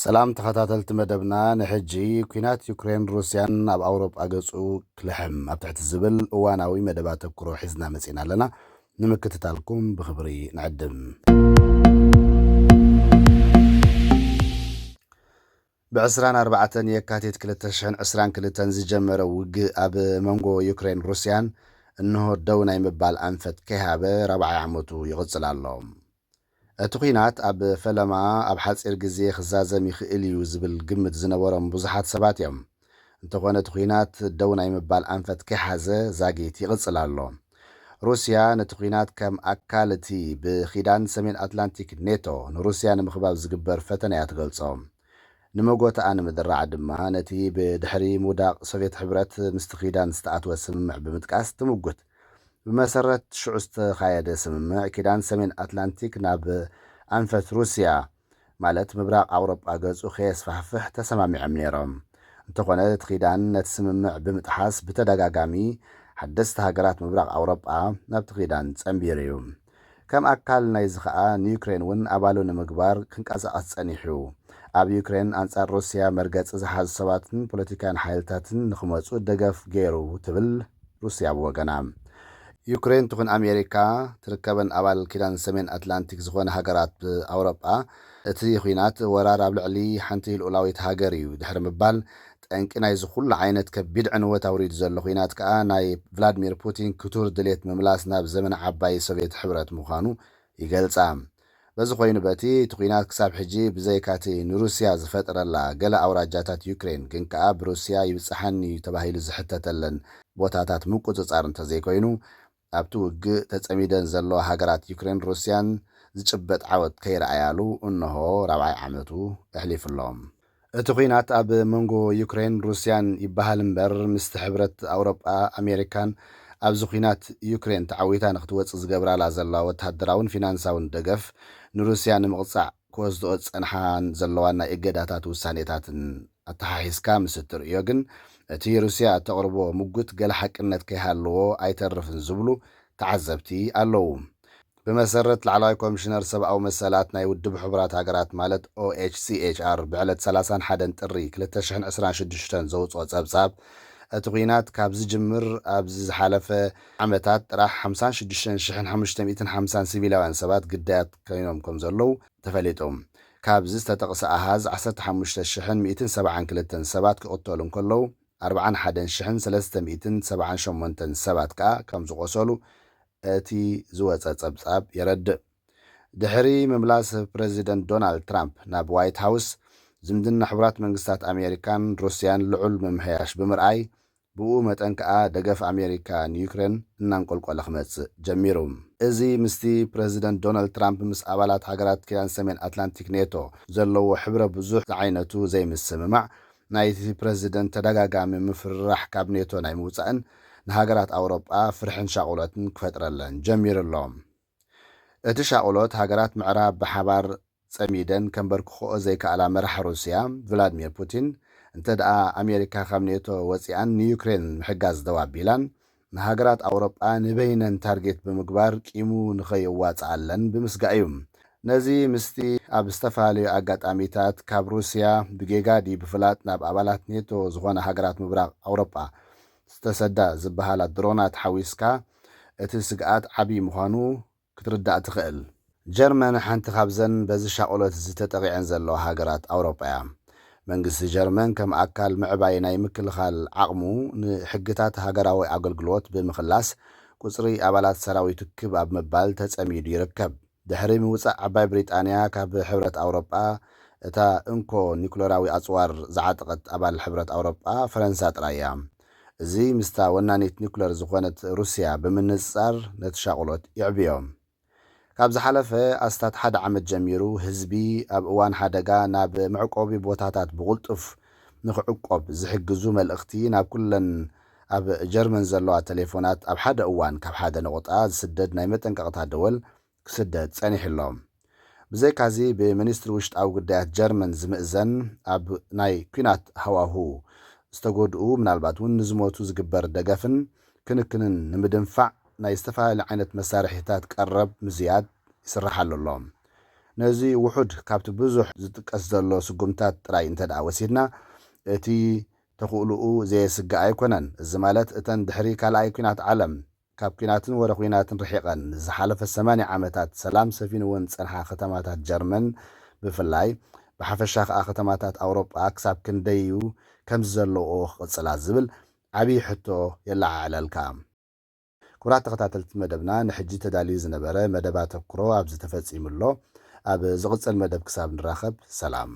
ሰላም ተኸታተልቲ መደብና ንሕጂ ኩናት ዩክሬን ሩስያን ኣብ ኣውሮጳ ገጹ ክልሕም ኣብ ትሕቲ ዝብል እዋናዊ መደባት ተኩሮ ሒዝና መጺና ኣለና ንምክትታልኩም ብኽብሪ ንዕድም። ብ24 የካቲት 2022 ዝጀመረ ውግእ ኣብ መንጎ ዩክሬን ሩስያን እንሆ ደው ናይ ምባል ኣንፈት ከይሃበ 40 ዓመቱ ይቕጽል ኣሎ። እቲ ኩናት ኣብ ፈለማ ኣብ ሓጺር ግዜ ክዛዘም ይኽእል እዩ ዝብል ግምት ዝነበሮም ብዙሓት ሰባት እዮም። እንተኾነ እቲ ኩናት ደው ናይ ምባል ኣንፈት ከይሓዘ ዛጊት ይቕጽል ኣሎ። ሩስያ ነቲ ኩናት ከም ኣካል እቲ ብኺዳን ሰሜን ኣትላንቲክ ኔቶ ንሩስያ ንምኽባብ ዝግበር ፈተና እያ ትገልጾ። ንመጎታኣ ንምድራዕ ድማ ነቲ ብድሕሪ ምውዳቕ ሶቪየት ሕብረት ምስቲ ኺዳን ዝተኣትወ ስምምዕ ብምጥቃስ ትምጉት። ብመሰረት ሽዑ ዝተኻየደ ስምምዕ ኪዳን ሰሜን ኣትላንቲክ ናብ ኣንፈት ሩስያ ማለት ምብራቕ ኣውሮጳ ገጹ ከየስፋሕፍሕ ተሰማሚዖም ነይሮም። እንተኾነ እቲ ኺዳን ነቲ ስምምዕ ብምጥሓስ ብተደጋጋሚ ሓደስቲ ሃገራት ምብራቕ ኣውሮጳ ናብቲ ኺዳን ጸንቢር እዩ። ከም ኣካል ናይዚ ኸዓ ንዩክሬን እውን ኣባሉ ንምግባር ክንቀሳቐስ ጸኒሑ ኣብ ዩክሬን ኣንጻር ሩስያ መርገጺ ዝሓዙ ሰባትን ፖለቲካን ሓይልታትን ንኽመጹ ደገፍ ገይሩ ትብል ሩስያ ብወገና። ዩክሬን ትኹን ኣሜሪካ ትርከበን ኣባል ኪዳን ሰሜን ኣትላንቲክ ዝኾነ ሃገራት ኣውሮጳ እቲ ኩናት ወራር ኣብ ልዕሊ ሓንቲ ልኡላዊት ሃገር እዩ ድሕሪ ምባል ጠንቂ ናይ ዝኹሉ ዓይነት ከቢድ ዕንወት ኣውሪዱ ዘሎ ኩናት ከዓ ናይ ቭላድሚር ፑቲን ክቱር ድሌት ምምላስ ናብ ዘመን ዓባይ ሶቪየት ሕብረት ምዃኑ ይገልጻ። በዚ ኮይኑ በቲ እቲ ኩናት ክሳብ ሕጂ ብዘይካቲ ንሩስያ ዝፈጥረላ ገለ ኣውራጃታት ዩክሬን ግን ከዓ ብሩስያ ይብፅሓኒ ተባሂሉ ዝሕተተለን ቦታታት ምቁፅጻር እንተዘይኮይኑ ኣብቲ ውግእ ተጸሚደን ዘለዎ ሃገራት ዩክሬን ሩስያን ዝጭበጥ ዓወት ከይረኣያሉ እንሆ 40 ዓመቱ ኣሕሊፉሎም። እቲ ኩናት ኣብ መንጎ ዩክሬን ሩስያን ይበሃል እምበር ምስቲ ሕብረት ኣውሮጳ ኣሜሪካን ኣብዚ ኩናት ዩክሬን ተዓዊታ ንኽትወፅእ ዝገብራላ ዘላ ወተሃደራውን ፊናንሳውን ደገፍ ንሩስያ ንምቕጻዕ ክወስድኦ ጸንሓን ዘለዋን ናይ እገዳታት ውሳኔታትን ኣተሓሒዝካ ምስ እትርእዮ ግን እቲ ሩስያ እተቕርቦ ምጉት ገለ ሓቅነት ከይሃለዎ ኣይተርፍን ዝብሉ ተዓዘብቲ ኣለዉ። ብመሰረት ላዕለዋይ ኮሚሽነር ሰብኣዊ መሰላት ናይ ውድብ ሕቡራት ሃገራት ማለት OHCHR ብዕለት 31 ጥሪ 2026 ዘውፅኦ ጸብጻብ እቲ ኩናት ካብ ዝጅምር ኣብዚ ዝሓለፈ ዓመታት ጥራሕ 56,550 ሲቪላውያን ሰባት ግዳያት ኮይኖም ከም ዘለዉ ተፈሊጦም። ካብዚ ዝተጠቕሰ ኣሃዝ 15,172 ሰባት ክቕተሉ እንከለዉ 41,378 ሰባት ከዓ ከም ዝቆሰሉ እቲ ዝወፀ ጸብጻብ የረድእ። ድሕሪ ምምላስ ፕሬዚደንት ዶናልድ ትራምፕ ናብ ዋይት ሃውስ ዝምድና ሕቡራት መንግስታት ኣሜሪካን ሩስያን ልዑል መምሕያሽ ብምርኣይ ብኡ መጠን ከዓ ደገፍ ኣሜሪካ ንዩክሬን እናንቆልቆለ ክመጽእ ጀሚሩ። እዚ ምስቲ ፕሬዚደንት ዶናልድ ትራምፕ ምስ ኣባላት ሃገራት ኪዳን ሰሜን ኣትላንቲክ ኔቶ ዘለዎ ሕብረ ብዙሕ ዓይነቱ ዘይምስምማዕ ናይቲ ፕሬዚደንት ተደጋጋሚ ምፍራሕ ካብ ኔቶ ናይ ምውፃእን ንሃገራት ኣውሮጳ ፍርሕን ሻቁሎትን ክፈጥረለን ጀሚሩሎም። እቲ ሻቁሎት ሃገራት ምዕራብ ብሓባር ጸሚደን ከንበርክኽኦ ዘይከኣላ መራሒ ሩስያ ቭላድሚር ፑቲን እንተ ደኣ ኣሜሪካ ካብ ኔቶ ወፂኣን ንዩክሬን ምሕጋዝ ደው ኣቢላን ንሃገራት ኣውሮጳ ንበይነን ታርጌት ብምግባር ቂሙ ንኸይዋፅኣለን ብምስጋእ እዩ። ነዚ ምስቲ ኣብ ዝተፈላለዩ ኣጋጣሚታት ካብ ሩስያ ብጌጋዲ ብፍላጥ ናብ ኣባላት ኔቶ ዝኾነ ሃገራት ምብራቕ ኣውሮጳ ዝተሰዳ ዝበሃላ ድሮናት ሓዊስካ እቲ ስግኣት ዓብዪ ምዃኑ ክትርዳእ ትኽእል። ጀርመን ሓንቲ ካብዘን በዚ ሻቁሎት ዝተጠቂዐን ዘለዋ ሃገራት ኣውሮጳ እያ። መንግስቲ ጀርመን ከም ኣካል ምዕባይ ናይ ምክልኻል ዓቕሙ ንሕግታት ሃገራዊ ኣገልግሎት ብምኽላስ ቁፅሪ ኣባላት ሰራዊቱ ክብ ኣብ ምባል ተጸሚዱ ይርከብ። ድሕሪ ምውፃእ ዓባይ ብሪጣንያ ካብ ሕብረት ኣውሮጳ እታ እንኮ ኒኩለራዊ ኣጽዋር ዝዓጠቐት ኣባል ሕብረት ኣውሮጳ ፈረንሳ ጥራይ እያ። እዚ ምስታ ወናኒት ኒኩለር ዝኾነት ሩስያ ብምንጽጻር ነቲ ሻቁሎት ይዕብዮም። ካብ ዝሓለፈ ኣስታት 1 ዓመት ጀሚሩ ህዝቢ ኣብ እዋን ሓደጋ ናብ መዕቆቢ ቦታታት ብቕልጡፍ ንኽዕቆብ ዝሕግዙ መልእኽቲ ናብ ኩለን ኣብ ጀርመን ዘለዋ ቴሌፎናት ኣብ ሓደ እዋን ካብ ሓደ ነቑጣ ዝስደድ ናይ መጠንቀቕታ ደወል ክስደድ ጸኒሕሎም። ብዘይካዚ ብሚኒስትሪ ውሽጣዊ ጉዳያት ጀርመን ዝምእዘን ኣብ ናይ ኩናት ሃዋህው ዝተጎድኡ ምናልባት እውን ንዝሞቱ ዝግበር ደገፍን ክንክንን ንምድንፋዕ ናይ ዝተፈላለዩ ዓይነት መሳርሒታት ቀረብ ምዝያድ ይስራሓሉ ኣሎ። ነዚ ውሑድ ካብቲ ብዙሕ ዝጥቀስ ዘሎ ስጉምታት ጥራይ እንተ ደኣ ወሲድና እቲ ተኽእልኡ ዘየስግእ ኣይኮነን። እዚ ማለት እተን ድሕሪ ካልኣይ ኩናት ዓለም ካብ ኩናትን ወረ ኩናትን ርሒቐን ዝሓለፈ 80 ዓመታት ሰላም ሰፊንወን ፀንሓ ከተማታት ጀርመን ብፍላይ ብሓፈሻ ከዓ ከተማታት ኣውሮጳ ክሳብ ክንደዩ ከምዚ ዘለዎ ክቕፅላ ዝብል ዓብዪ ሕቶ የለዓዕለልካ። ክቡራት ተኸታተልቲ መደብና ንሕጂ ተዳልዩ ዝነበረ መደብ ኣተኩሮ ኣብዚ ተፈጺሙሎ። ኣብ ዝቕፅል መደብ ክሳብ ንራኸብ ሰላም።